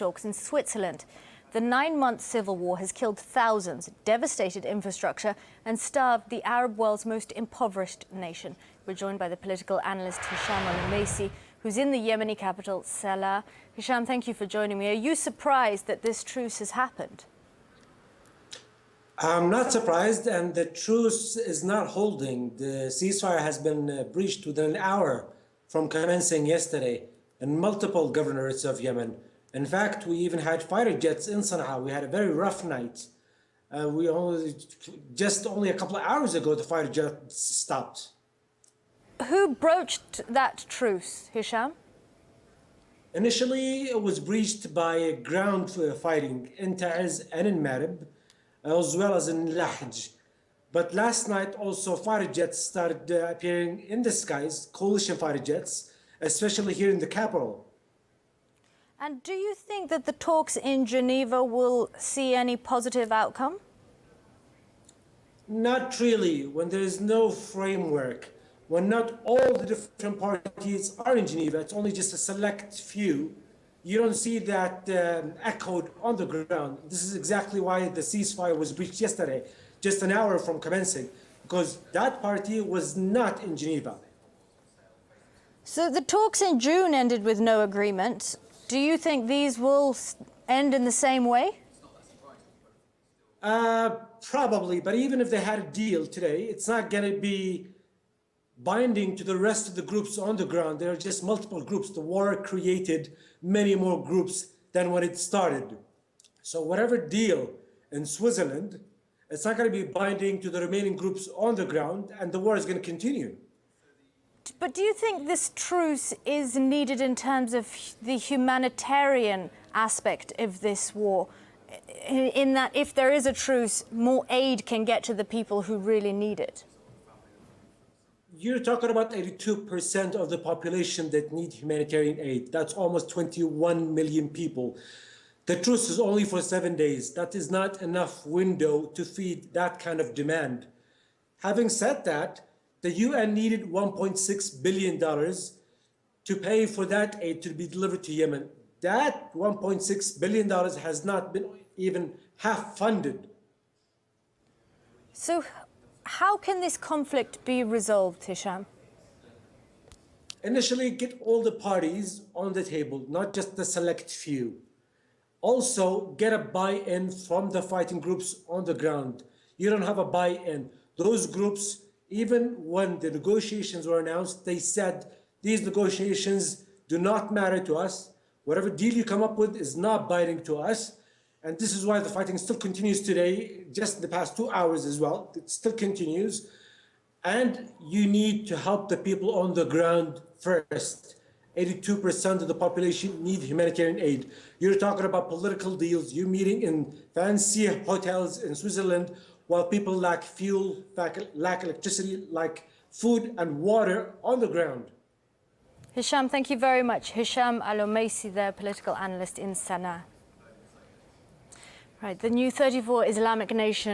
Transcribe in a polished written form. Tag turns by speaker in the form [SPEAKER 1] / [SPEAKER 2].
[SPEAKER 1] talks in Switzerland. The 9-month civil war has killed thousands, devastated infrastructure and starved the Arab world's most impoverished nation. We're joined by the political analyst Hisham Al-Omeisy, who's in the Yemeni capital, Salah. Hisham, thank you for joining me. Are you surprised that this truce has happened?
[SPEAKER 2] I'm not surprised, and the truce is not holding. The ceasefire has been breached within an hour from commencing yesterday in multiple governorates of Yemen. In fact, we even had fighter jets in Sana'a. We had a very rough night. Only a couple of hours ago, the fighter jets stopped.
[SPEAKER 1] Who broached that truce, Hisham?
[SPEAKER 2] Initially, it was breached by ground fighting in Taiz and in Marib, as well as in Lahj. But last night, also fighter jets started appearing in the skies, coalition fighter jets, especially here in the capital.
[SPEAKER 1] And do you think that the talks in Geneva will see any positive outcome?
[SPEAKER 2] Not really, when there is no framework, when not all the different parties are in Geneva, it's only just a select few. You don't see that echoed on the ground. This is exactly why the ceasefire was breached yesterday, just an hour from commencing, because that party was not in Geneva.
[SPEAKER 1] So the talks in June ended with no agreement. Do you think these will end in the same way?
[SPEAKER 2] Probably, but even if they had a deal today, it's not going to be binding to the rest of the groups on the ground. There are just multiple groups. The war created many more groups than when it started. So whatever deal in Switzerland, it's not going to be binding to the remaining groups on the ground, and the war is going to continue.
[SPEAKER 1] But do you think this truce is needed in terms of the humanitarian aspect of this war? In that if there is a truce, more aid can get to the people who really need it?
[SPEAKER 2] You're talking about 82% of the population that need humanitarian aid. That's almost 21 million people. The truce is only for 7 days. That is not enough window to feed that kind of demand. Having said that, the UN needed $1.6 billion to pay for that aid to be delivered to Yemen. That $1.6 billion has not been even half funded.
[SPEAKER 1] So how can this conflict be resolved, Hisham?
[SPEAKER 2] Initially, get all the parties on the table, not just the select few. Also, get a buy-in from the fighting groups on the ground. You don't have a buy-in. Those groups, even when the negotiations were announced, they said these negotiations do not matter to us. Whatever deal you come up with is not binding to us. And this is why the fighting still continues today, just in the past 2 hours as well. It still continues. And you need to help the people on the ground first. 82% of the population need humanitarian aid. You're talking about political deals. You're meeting in fancy hotels in Switzerland while people lack fuel, lack electricity, lack food and water on the ground.
[SPEAKER 1] Hisham, thank you very much. Hisham Al-Omeisy, the political analyst in Sana'a. Right, the new 34 Islamic nation